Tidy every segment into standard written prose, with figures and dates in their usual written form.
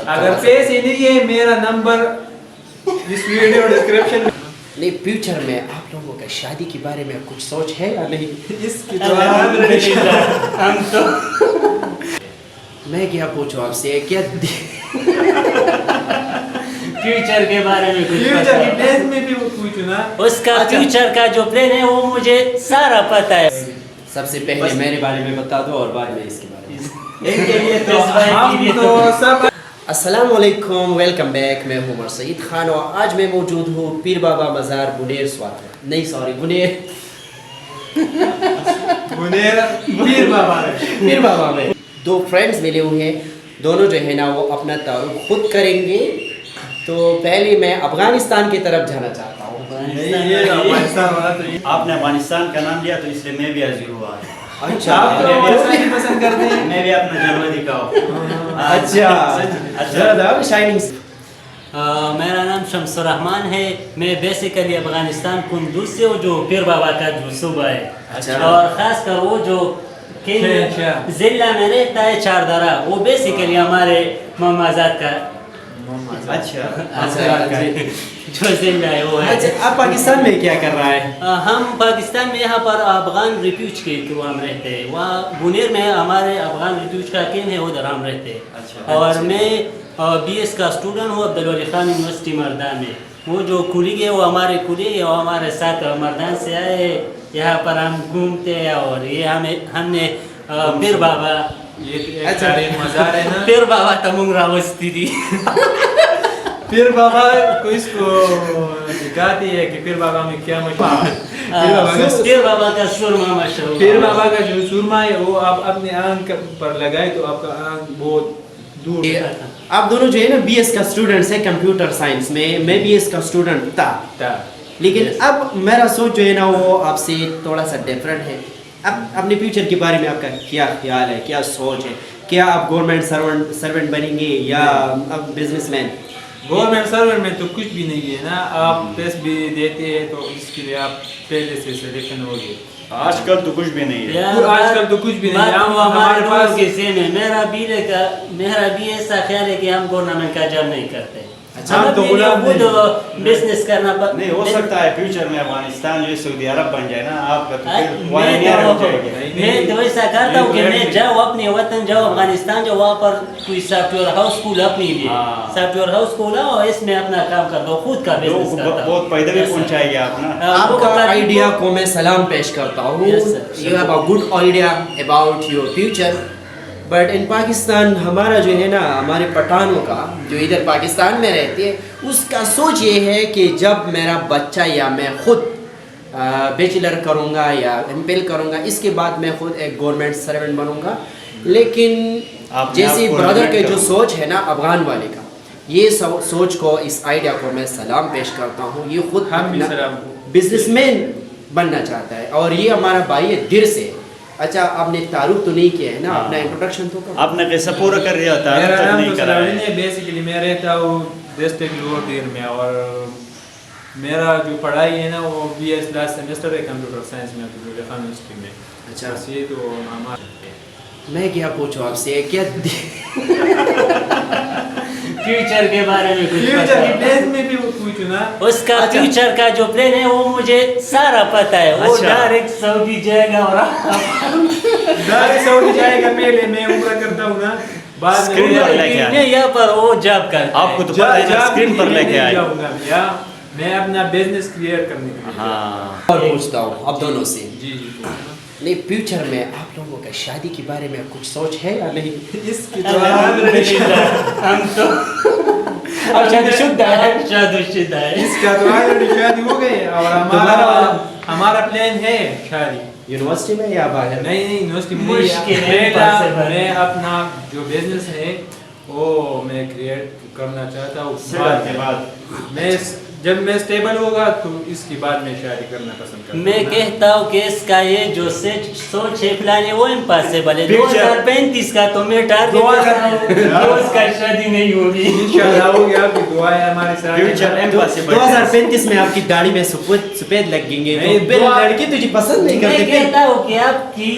اگر پیسے نہیں ہے میرا نمبر اس ویڈیو ڈسکرپشن میں. نہیں فیوچر میں آپ لوگوں کا شادی کے بارے میں کچھ سوچ ہے یا نہیں؟ اس کی ہم تو میں کیا پوچھوں آپ سے کیا فیوچر کے بارے میں کچھ فیوچر کی پلان میں بھی پوچھو نا. اس کا فیوچر کا جو پلان ہے وہ مجھے سارا پتہ ہے. سب سے پہلے میرے بارے میں بتا دو اور بعد میں اس کے بارے میں. ان کے لیے تو ہم تو سب. السلام علیکم، ویلکم بیک. میں ہوں عمر سعید خان اور آج میں موجود ہوں پیر بابا مزار بنیر سوات نہیں سوری بنیر پیر بابا میں. دو فرینڈز ملے ہوئے ہیں، دونوں جو ہے نا وہ اپنا تعارف خود کریں گے. تو پہلے میں افغانستان کی طرف جانا چاہتا ہوں. آپ نے افغانستان کا نام لیا تو اس لیے میں بھی حاضر ہوا. اچھا پسند کرتے ہیں. میں بھی اپنا جلوہ دکھاؤ. اچھا شائننگ. میرا نام شمس الرحمان ہے. میں بیسیکلی افغانستان کندوز سے ہوں جو پیر بابا کا جو صوبہ ہے. اور خاص کر وہ جو ضلع میں رہتا ہے چاردرا، وہ بیسیکلی ہمارے ممازات کا جو ضلع ہے وہ ہے. آپ پاکستان میں کیا کر رہا ہے؟ ہم پاکستان میں یہاں پر افغان ریفیوج کے ہم رہتے ہیں. وہاں بنیر میں ہمارے افغان ریفیوج کا کیمپ ہے، ادھر ہم رہتے ہیں. اور میں بی ایس کا اسٹوڈنٹ ہوں عبدالولی خان یونیورسٹی مردان میں. وہ جو کولیگ ہے وہ ہمارے کولیگ ہے، وہ ہمارے ساتھ مردان سے آئے ہیں. یہاں پر ہم گھومتے ہیں اور یہ ہم نے پیر بابا پیر بابا تمنگ راوستی تھی. پیر بابا کو اس کو دکھاتی ہے کہ پیر بابا میں کیا مشہور. پیر بابا کا سرما مشہور. پیر بابا کا جو سرما ہے وہ آپ اپنے آنکھ پر لگائے تو آپ کا آنکھ بہت دور. آپ دونوں جو ہے نا بی ایس کا اسٹوڈنٹس ہیں کمپیوٹر سائنس میں. میں بی ایس کا اسٹوڈنٹ تھا، لیکن اب میرا سوچ جو ہے نا وہ آپ سے تھوڑا سا ڈفرینٹ ہے. اب اپنے فیوچر کے بارے میں آپ کا کیا خیال ہے، کیا سوچ ہے؟ کیا آپ گورنمنٹ سرونٹ بنیں گے یا اب بزنس مین؟ گورنمنٹ سرور میں تو کچھ بھی نہیں ہے نا. آپ ٹیسٹ بھی دیتے ہیں تو اس کے لیے آپ پہلے سے سلیکشن ہو گئے. آج کل تو کچھ بھی نہیں ہے. آج کل تو کچھ بھی نہیں ہے. ہمارے پاس کے سیم ہے. میرا بھی ایسا خیال ہے کہ ہم گورنمنٹ کا جاب نہیں کرتے. ہم تو خود بزنس کرنا نہیں ہو سکتا ہے فیوچر میں افغانستان جو سعودی عرب بن جائے نا آپ کا میں تو ایسا کرتا ہوں کہ میں جاؤ اپنے وطن، جاؤ افغانستان، جاؤ وہاں پر کوئی سافٹ ویئر ہاؤس کھولا اپنے لیے. سافٹ ویئر ہاؤس کھولا اور اس میں اپنا کام کرتا ہوں، خود کا بزنس کرتا ہوں. بہت فائدہ بھی پہنچائے گا آپ نا. آپ کا آئیڈیا کو میں سلام پیش کرتا ہوں. You have a good idea about your future. But in Pakistan ہمارا جو ہے نا ہمارے پٹھانوں کا جو ادھر پاکستان میں رہتے ہیں اس کا سوچ یہ ہے کہ جب میرا بچہ یا میں خود بیچلر کروں گا یا ایم پی ایل کروں گا اس کے بعد میں خود ایک گورنمنٹ سرونٹ بنوں گا. لیکن جیسی برادر کے جو سوچ ہے نا افغان والے کا، یہ سوچ کو اس آئیڈیا کو میں سلام پیش کرتا ہوں. یہ خود بزنس مین بننا چاہتا ہے اور یہ ہمارا بھائی ہے دیر سے. اچھا آپ نے تعارف تو نہیں کیا ہے نا، اپنا انٹروڈکشن تو آپ نے کیسا پورا کر دیا؟ تعارف تک نہیں کرا ہے. بیسیکلی میں رہتا ہوں ڈسٹرکٹ لوور دیر میں اور میرا جو پڑھائی ہے نا وہ بی ایس لاسٹ سیمسٹر ہے کمپیوٹر سائنس میں عبدالولی خان یونیورسٹی میں. اچھا یہ تو میں کیا پوچھوں آپ سے کیا فیوچر کے بارے میں کچھ فیوچر کی پلان میں بھی پوچھو نا. اس کا فیوچر کا جو پلان ہے وہ مجھے سارا پتہ ہے. وہ ڈائریکٹ سعودی جائے گا اور ڈائریکٹ سعودی جائے گا. پہلے میں عمرہ کرتا ہوں نا، بعد میں یہاں پر وہ جاب کرتا. آپ کو تو پتہ ہے اسکرین پر لے کے آئے. میں اپنا بزنس کلیئر کرنے کے لیے. اور پوچھتا ہوں اب دونوں سے. جی نہیں فیوچر میں آپ لوگوں کا شادی کے بارے میں کچھ سوچ ہے یا نہیں؟ اس کی ہم تو شادی شدہ ہے. اس کا تو آلریڈی شادی ہو گئی اور ہمارا پلان ہے شادی یونیورسٹی میں یا باہر؟ نہیں یونیورسٹی میں. میں اپنا جو بزنس ہے وہ میں کریٹ کرنا چاہتا ہوں. میں جب میں اسٹیبل ہوگا تو اس کے بعد میں شادی کرنا پسند کرتا ہوں. میں کہتا ہوں کہ اس کا یہ جو سوچ ہے پلان ہے وہ امپاسبل ہے. 2035 کا تو میں ٹارگیٹ اس کا شادی نہیں ہوگی. انشاءاللہ ہوگی. آپ کی دعا ہے ہمارے ساتھ. 2035 میں آپ کی داڑھی میں سفید لگیں گے. لڑکی تجھے پسند نہیں کرتے. میں کہتا ہوں کہ آپ کی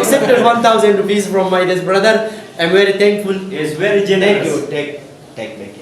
Accepted 1000 rupees from my this brother. I'm very thankful. Is very generous. Take back.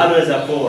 always a poor.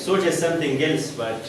Soch is something else, but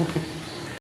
you.